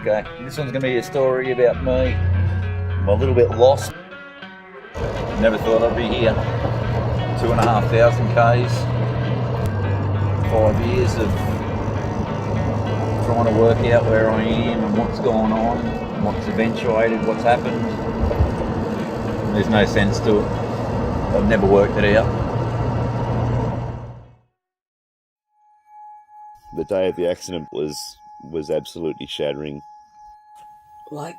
Okay, this one's going to be a story about me. I'm a little bit lost. Never thought I'd be here. 2,500 Ks. 5 years of trying to work out where I am and what's going on, and what's eventuated, what's happened. There's no sense to it. I've never worked it out. The day of the accident was absolutely shattering. Like,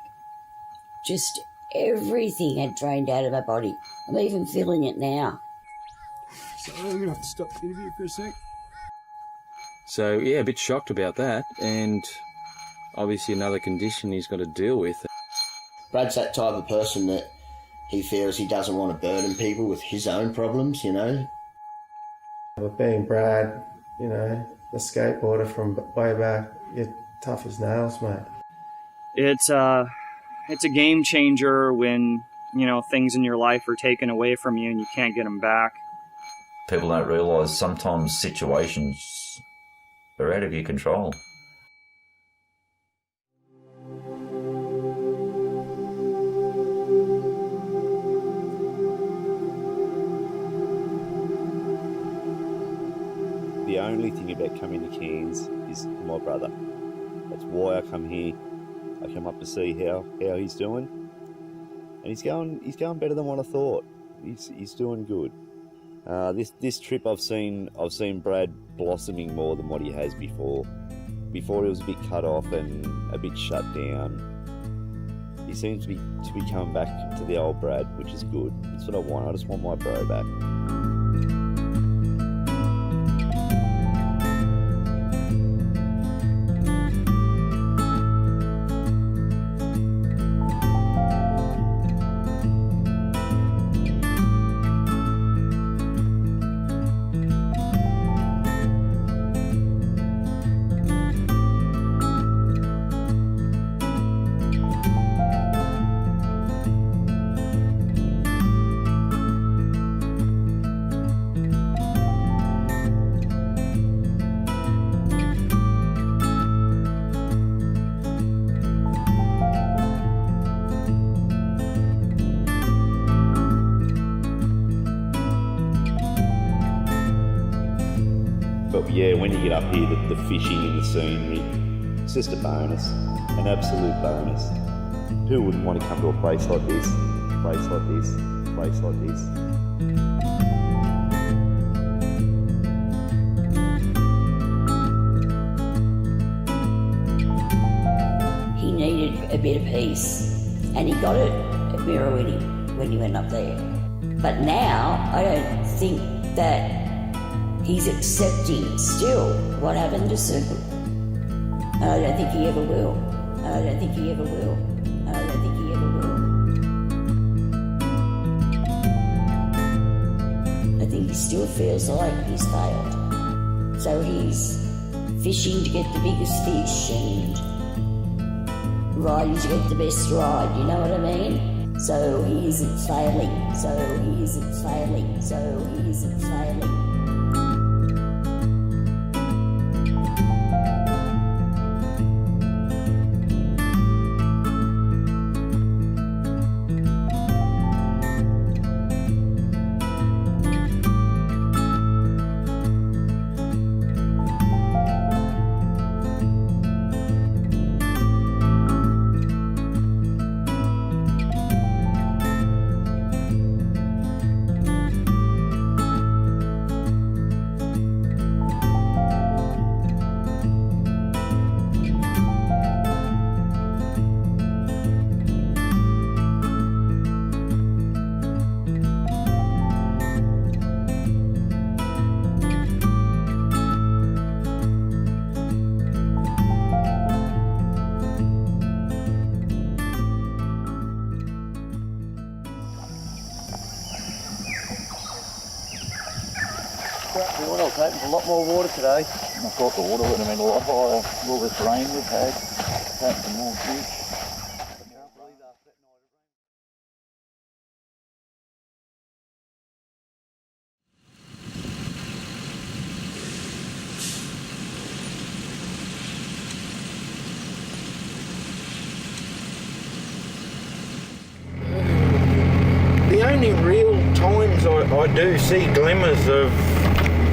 just everything had drained out of my body. I'm even feeling it now. So I'm going to have to stop the interview for a sec. So, yeah, a bit shocked about that, and obviously another condition he's got to deal with. Brad's that type of person that he feels he doesn't want to burden people with his own problems, you know. But being Brad, you know, the skateboarder from way back, you're tough as nails, mate. It's a game changer when, you know, things in your life are taken away from you and you can't get them back. People don't realise sometimes situations are out of your control. The only thing about coming to Cairns is my brother. That's why I come here. I come up to see how he's doing, and he's going better than what I thought. He's doing good. This trip I've seen Brad blossoming more than what he has before. Before he was a bit cut off and a bit shut down. He seems to be coming back to the old Brad, which is good. That's what I want. I just want my bro back. But yeah, when you get up here, the fishing and the scenery, it's just a bonus, an absolute bonus. Who wouldn't want to come to a place like this, place like this, place like this? He needed a bit of peace, and he got it at Mirrorwitty when he went up there. But now, I don't think that he's accepting still what happened to Sue. And I don't think he ever will. And I don't think he ever will. And I don't think he ever will. I think he still feels like he's failed. So he's fishing to get the biggest fish and riding to get the best ride, you know what I mean? So he isn't failing. So he isn't failing. So he isn't failing. Water, I was hoping for a lot more water today. I thought the water would have been a lot higher. All this rain we've had, hoping for more fish. times I do see glimmers of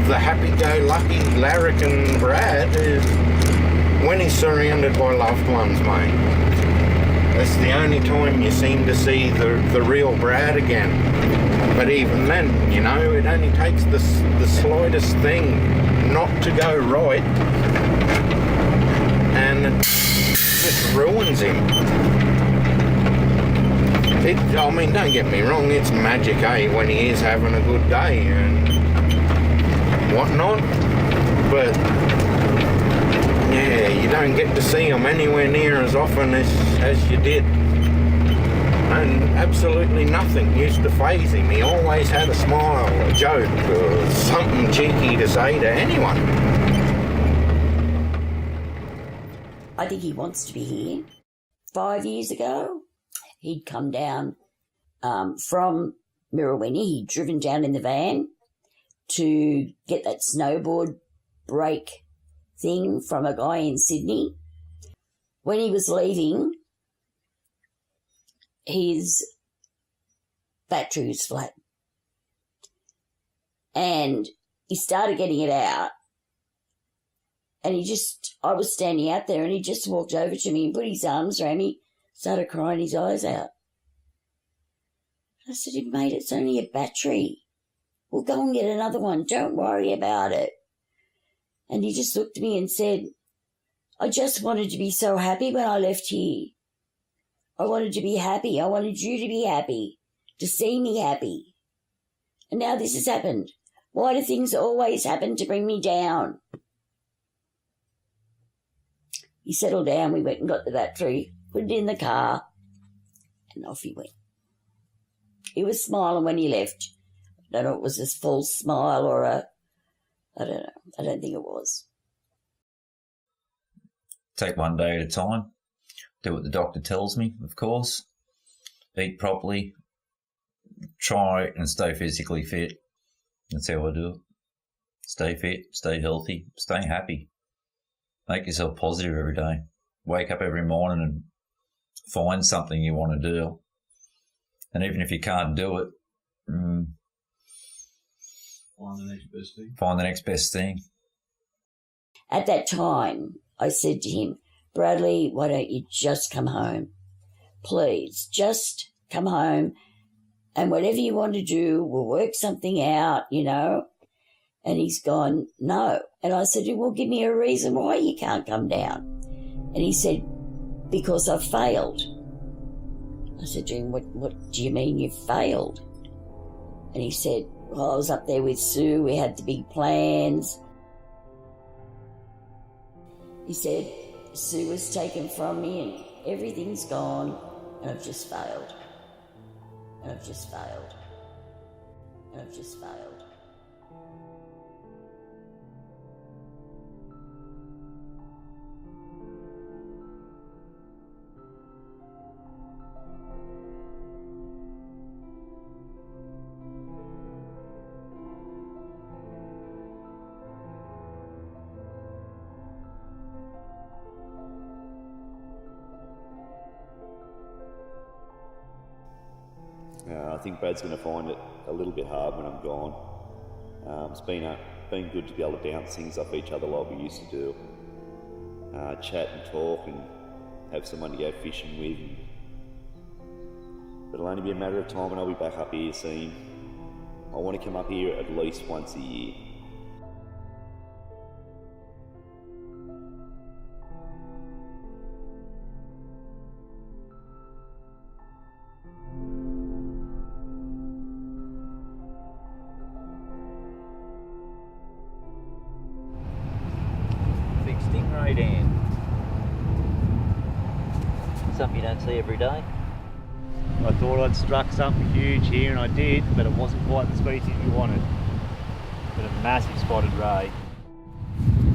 the happy-go-lucky larrikin Brad is when he's surrounded by loved ones, mate. That's the only time you seem to see the real Brad again. But even then, you know, it only takes the slightest thing not to go right, and it just ruins him. I mean, don't get me wrong, it's magic, when he is having a good day and whatnot, but yeah, you don't get to see him anywhere near as often as you did. And absolutely nothing used to faze him. He always had a smile, a joke, or something cheeky to say to anyone. I think he wants to be here. 5 years ago, he'd come down from Mirrawinny. He'd driven down in the van to get that snowboard brake thing from a guy in Sydney. When he was leaving, his battery was flat. And he started getting it out. And I was standing out there, and he just walked over to me and put his arms around me, started crying his eyes out. I said, mate, it's only a battery. We'll go and get another one. Don't worry about it. And he just looked at me and said, I just wanted to be so happy when I left here. I wanted to be happy. I wanted you to be happy, to see me happy. And now this has happened. Why do things always happen to bring me down? He settled down. We went and got the battery, put it in the car, and off he went. He was smiling when he left. I don't know if it was a false smile or I don't know. I don't think it was. Take one day at a time. Do what the doctor tells me, of course. Eat properly. Try and stay physically fit. That's how I do it. Stay fit, stay healthy, stay happy. Make yourself positive every day. Wake up every morning and find something you want to do. And even if you can't do it, Find the next best thing. Find the next best thing. At that time, I said to him, Bradley, why don't you just come home? Please, just come home, and whatever you want to do, we'll work something out, you know. And he's gone, no. And I said, well, give me a reason why you can't come down. And he said, because I've failed. I said to him, what do you mean you've failed? And he said, well, I was up there with Sue, we had the big plans. He said, Sue was taken from me and everything's gone, and I've just failed. And I've just failed. And I've just failed. I think Brad's going to find it a little bit hard when I'm gone. It's been good to be able to bounce things off each other like we used to do. Chat and talk and have someone to go fishing with. But it'll only be a matter of time and I'll be back up here soon. I want to come up here at least once a year. Stingray Dan. Something you don't see every day. I thought I'd struck something huge here, and I did, but it wasn't quite the species we wanted. But a massive spotted ray.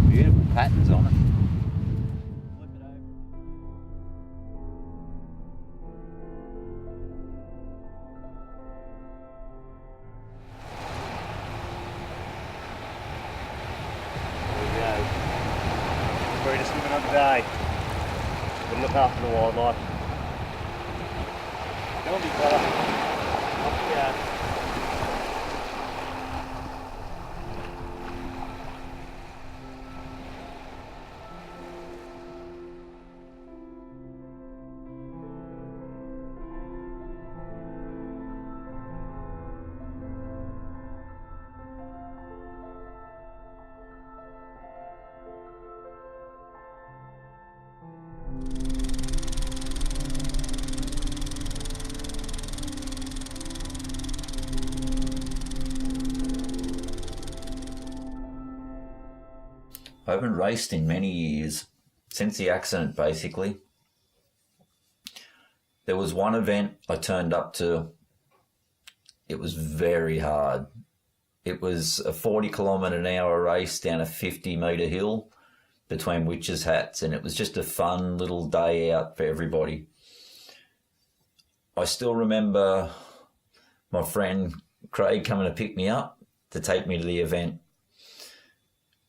Beautiful patterns on it. Today. We'll look after the wildlife. Come on, big fella. Off we go. I haven't raced in many years, since the accident basically. There was one event I turned up to. It was very hard. It was a 40km/h race down a 50-metre hill between witches' hats, and it was just a fun little day out for everybody. I still remember my friend Craig coming to pick me up to take me to the event.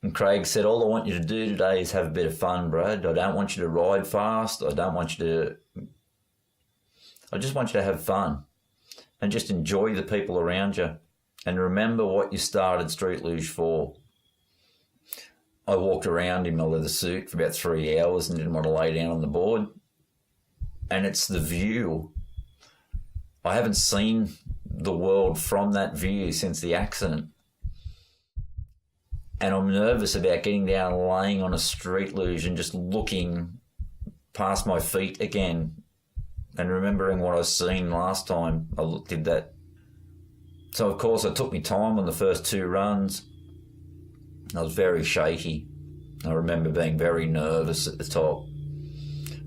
And Craig said, all I want you to do today is have a bit of fun, Brad. I don't want you to ride fast. I just want you to have fun and just enjoy the people around you and remember what you started Street Luge for. I walked around in my leather suit for about 3 hours and didn't want to lay down on the board. And it's the view. I haven't seen the world from that view since the accident. And I'm nervous about getting down, laying on a Street Luge and just looking past my feet again and remembering what I seen last time I did that. So, of course, I took my time on the first 2 runs. I was very shaky. I remember being very nervous at the top.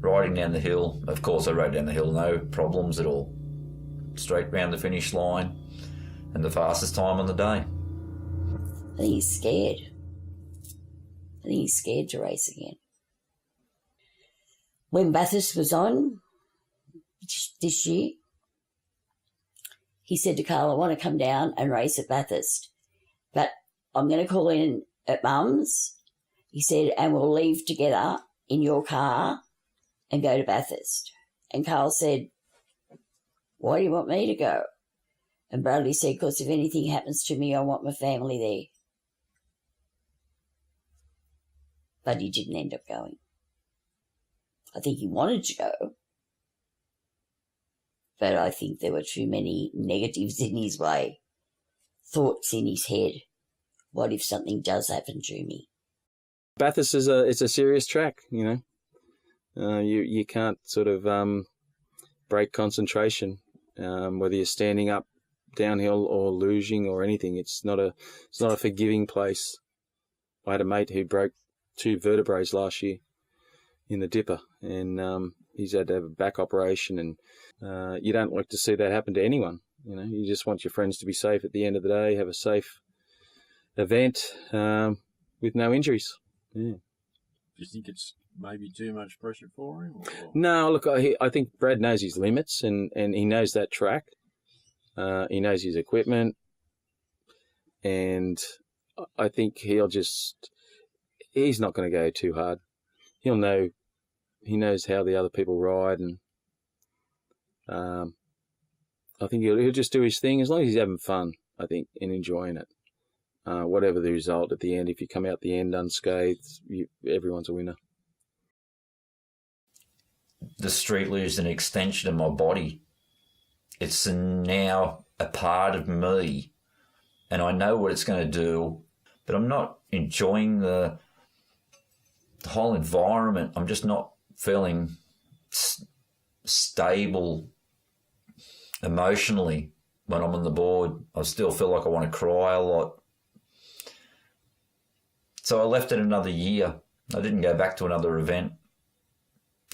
Riding down the hill, of course I rode down the hill, no problems at all. Straight round the finish line and the fastest time on the day. I think he's scared. I think he's scared to race again. When Bathurst was on this year, he said to Carl, I want to come down and race at Bathurst, but I'm going to call in at Mum's. He said, and we'll leave together in your car and go to Bathurst. And Carl said, why do you want me to go? And Bradley said, because if anything happens to me, I want my family there. But he didn't end up going. I think he wanted to go, but I think there were too many negatives in his way, thoughts in his head. What if something does happen to me? Bathurst is it's a serious track, you know. You can't sort of break concentration, whether you're standing up downhill or luging or anything. It's not a forgiving place. I had a mate who broke 2 vertebrae last year in the dipper, and he's had to have a back operation, and you don't like to see that happen to anyone. You know, you just want your friends to be safe at the end of the day, have a safe event with no injuries. Yeah. Do you think it's maybe too much pressure for him? Or? No, look, I think Brad knows his limits, and he knows that track. He knows his equipment, and I think he's not going to go too hard. He knows how the other people ride, and I think he'll just do his thing as long as he's having fun, I think, and enjoying it. Whatever the result at the end, if you come out the end unscathed, everyone's a winner. The Street Luge is an extension of my body. It's now a part of me, and I know what it's going to do, but I'm not enjoying the whole environment. I'm just not feeling stable emotionally when I'm on the board. I still feel like I want to cry a lot. So I left it another year. I didn't go back to another event.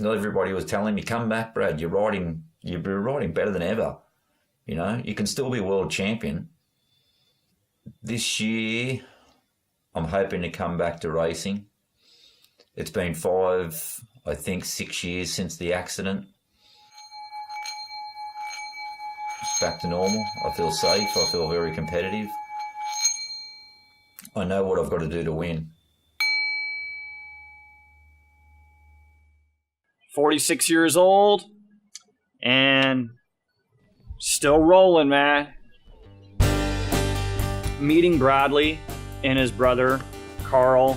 Not everybody was telling me, come back, Brad, you're riding better than ever. You know, you can still be world champion. This year, I'm hoping to come back to racing. It's been 6 years since the accident. It's back to normal. I feel safe. I feel very competitive. I know what I've got to do to win. 46 years old and still rolling, man. Meeting Bradley and his brother Carl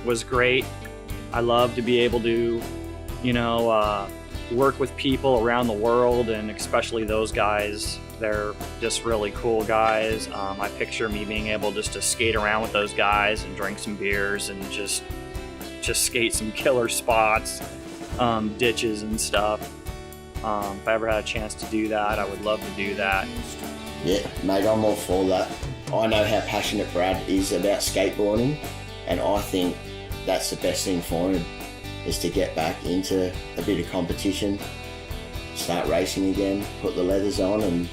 was great. I love to be able to, work with people around the world, and especially those guys. They're just really cool guys. I picture me being able just to skate around with those guys and drink some beers and just skate some killer spots, ditches and stuff. If I ever had a chance to do that, I would love to do that. Yeah, mate, I'm all for that. I know how passionate Brad is about skateboarding, And I think that's the best thing for him, is to get back into a bit of competition, start racing again, put the leathers on and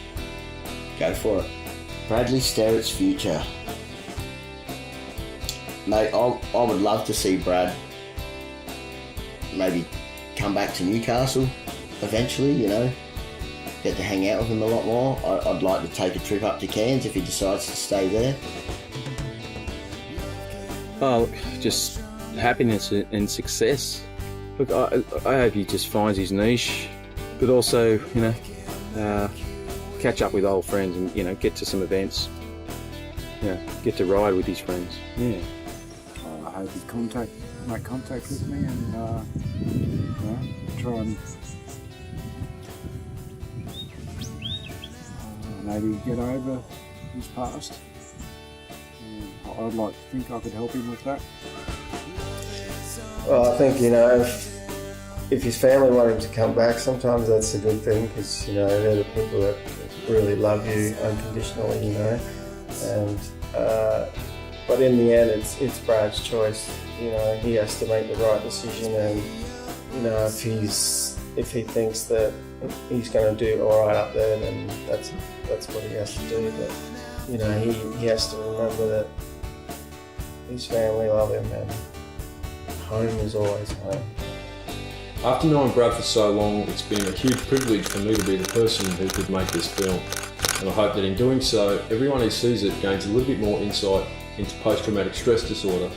go for it. Bradley Sterritt's future. Mate, I would love to see Brad maybe come back to Newcastle eventually, you know, get to hang out with him a lot more. I'd like to take a trip up to Cairns if he decides to stay there. Oh, look, just happiness and success. Look, I hope he just finds his niche, but also, you know, catch up with old friends and, you know, get to some events. Yeah, get to ride with his friends. Yeah. I hope he make contact with me and you know, try and maybe get over his past. I'd like to think I could help him with that. Well, I think, you know, if his family want him to come back, sometimes that's a good thing, because, you know, they're the people that really love you unconditionally, you know. And but in the end, it's Brad's choice. You know, he has to make the right decision, and you know, if he thinks that he's going to do all right up there, then that's what he has to do. But you know, he has to remember that his family love him, and home is always home. After knowing Brad for so long, it's been a huge privilege for me to be the person who could make this film. And I hope that in doing so, everyone who sees it gains a little bit more insight into post-traumatic stress disorder,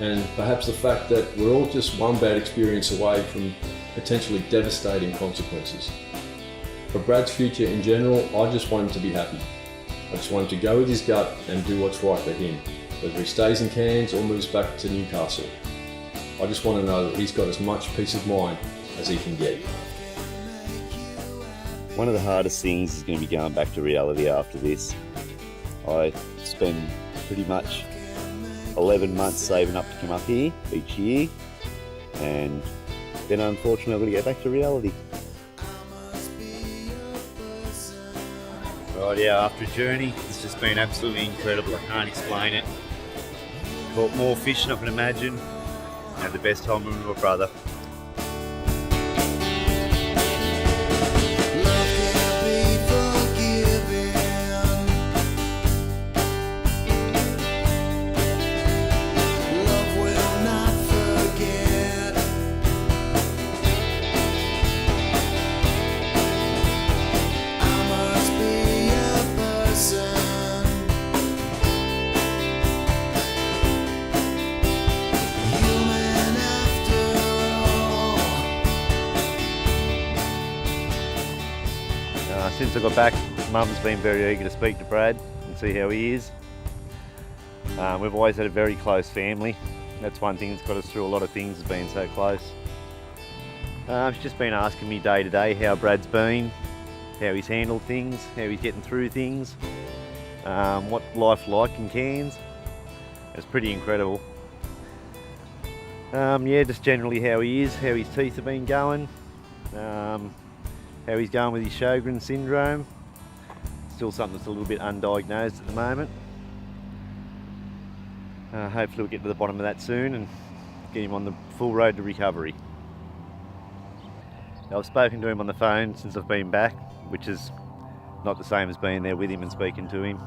and perhaps the fact that we're all just one bad experience away from potentially devastating consequences. For Brad's future in general, I just want him to be happy. I just want him to go with his gut and do what's right for him, whether he stays in Cairns or moves back to Newcastle. I just want to know that he's got as much peace of mind as he can get. One of the hardest things is going to be going back to reality after this. I spend pretty much 11 months saving up to come up here each year, and then unfortunately I've got to get back to reality. Right, yeah, after a journey, it's just been absolutely incredible. I can't explain it. Caught more fish than I can imagine. Had the best time with my brother. Since I got back, Mum's been very eager to speak to Brad and see how he is. We've always had a very close family. That's one thing that's got us through a lot of things, is being so close. She's just been asking me day to day how Brad's been, how he's handled things, how he's getting through things, what life's like in Cairns. It's pretty incredible. Yeah, just generally how he is, how his teeth have been going. How he's going with his Sjogren's syndrome. Still something that's a little bit undiagnosed at the moment. Hopefully we'll get to the bottom of that soon and get him on the full road to recovery. I've spoken to him on the phone since I've been back, which is not the same as being there with him and speaking to him.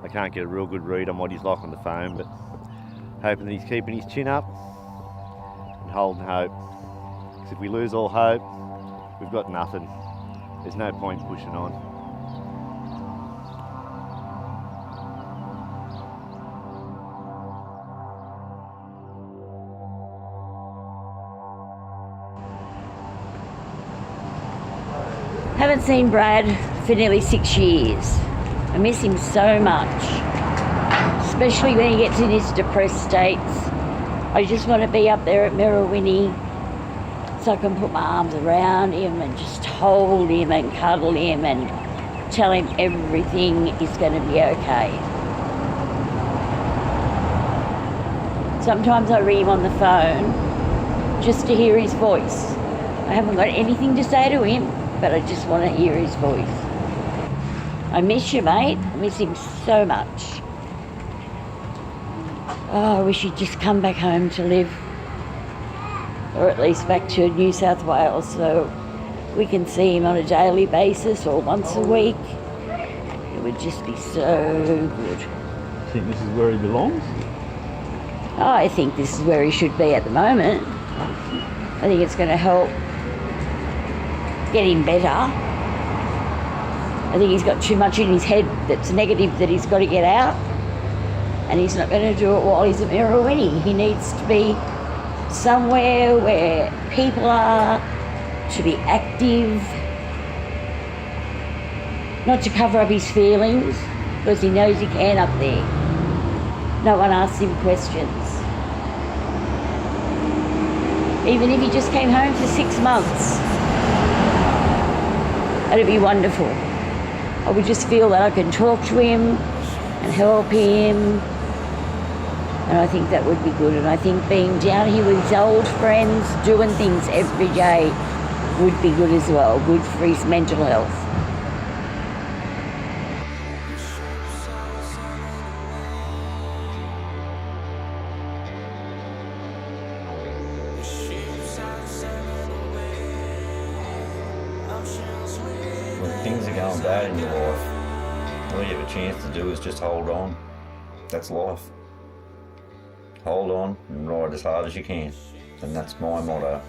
I can't get a real good read on what he's like on the phone, but hoping that he's keeping his chin up and holding hope. Because if we lose all hope, we've got nothing. There's no point pushing on. Haven't seen Brad for nearly 6 years. I miss him so much, especially when he gets in his depressed states. I just want to be up there at Merriwinny so I can put my arms around him and just hold him and cuddle him and tell him everything is going to be okay. Sometimes I ring him on the phone just to hear his voice. I haven't got anything to say to him, but I just want to hear his voice. I miss you, mate. I miss him so much. Oh, I wish he'd just come back home to live, or at least back to New South Wales, so we can see him on a daily basis or once a week. It would just be so good. You think this is where he belongs? Oh, I think this is where he should be at the moment. I think it's going to help get him better. I think he's got too much in his head that's negative that he's got to get out, and he's not going to do it while he's at Mirrorwinnie. He needs to be somewhere where people are, to be active, not to cover up his feelings, because he knows he can up there. No one asks him questions. Even if he just came home for 6 months, that'd be wonderful. I would just feel that I can talk to him and help him, and I think that would be good. And I think being down here with his old friends, doing things every day, would be good as well, good for his mental health. When things are going bad in your life, all you have a chance to do is just hold on. That's life. Hold on and ride as hard as you can. And that's my motto.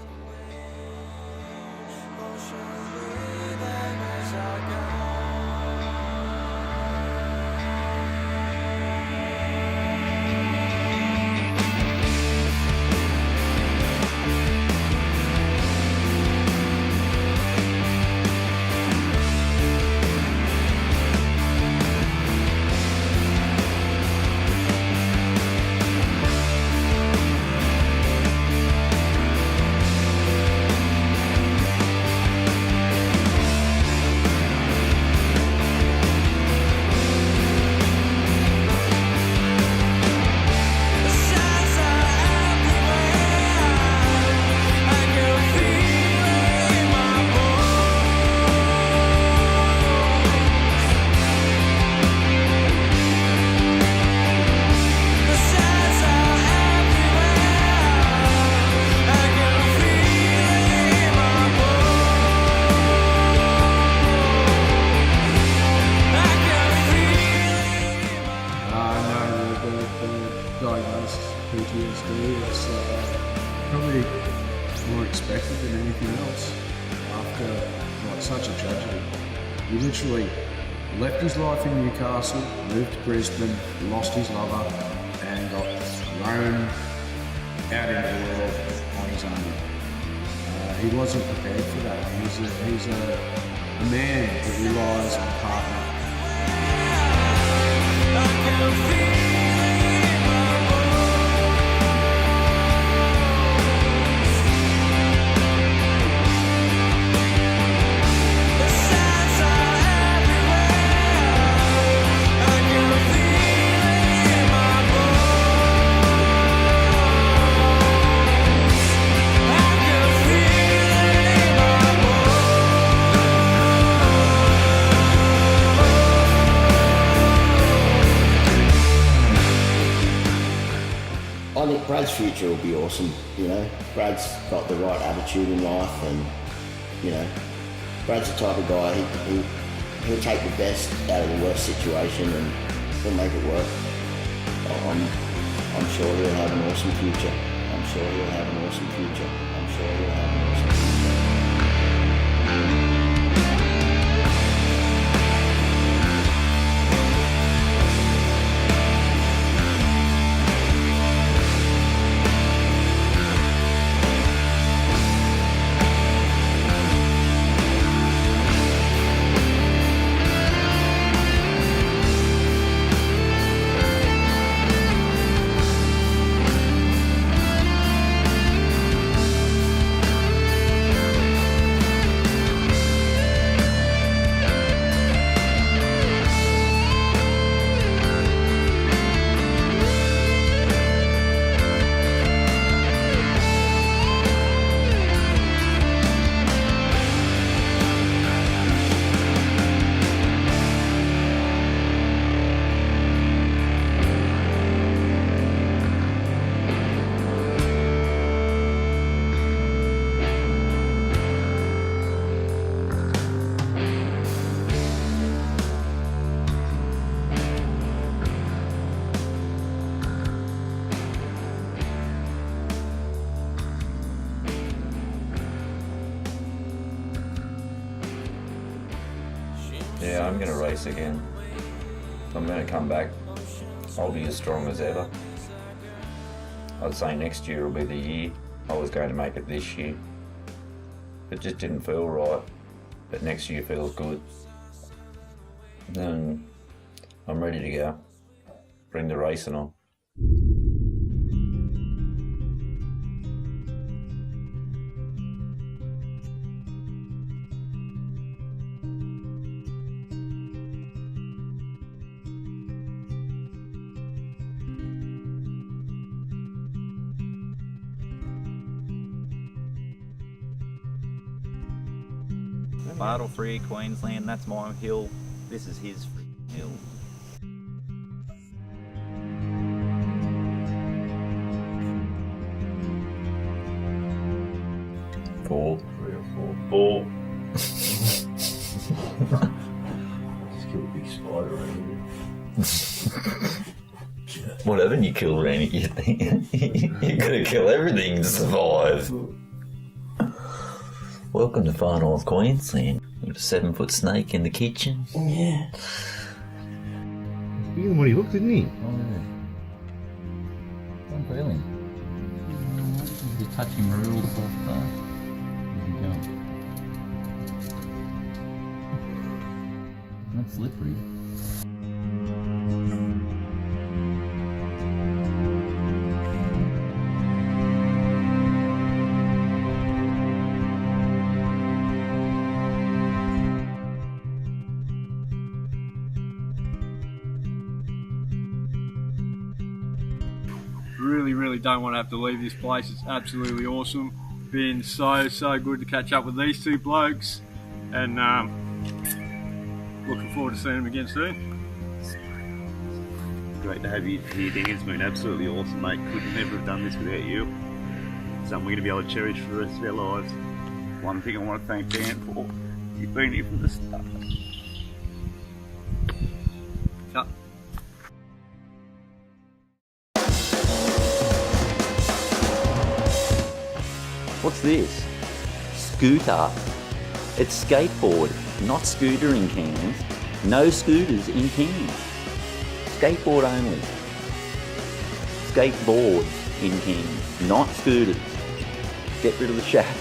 PTSD. It's probably more expected than anything else after such a tragedy. He literally left his life in Newcastle, moved to Brisbane, lost his lover, and got thrown out into the world on his own. He wasn't prepared for that. He's a man that relies on a partner. I think Brad's future will be awesome, you know. Brad's got the right attitude in life, and, you know, Brad's the type of guy, he'll take the best out of the worst situation and he'll make it work. I'm sure he'll have an awesome future. I'm sure he'll have an awesome future. I'm sure he'll have an awesome future. I'm going to race again. I'm going to come back. I'll be as strong as ever. I'd say next year will be the year. I was going to make it this year. It just didn't feel right. But next year feels good. And I'm ready to go. Bring the racing on. Bartle Free, Queensland, that's my hill. This is his hill. Four. 3 or 4. Four. Just killed a big spider around here. What haven't you killed around it? You gotta kill everything to survive. Welcome to Far North Queensland. We've got a 7-foot snake in the kitchen. Yeah. Bigger than what he looked, didn't he? Oh, yeah. I'm feeling. You're touching rules off there. There you go. Not slippery. Really don't want to have to leave this place. It's absolutely awesome. Been so good to catch up with these two blokes, and looking forward to seeing them again soon. Great to have you here, Ding. It's been absolutely awesome, mate. Could never have done this without you. Something we're going to be able to cherish for the rest of our lives. One thing I want to thank Dan for, you've been here from the start. Cut. What's this? Scooter. It's skateboard, not scooter in Cairns. No scooters in Cairns. Skateboard only. Skateboard in Cairns, not scooters. Get rid of the shack.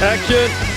Action!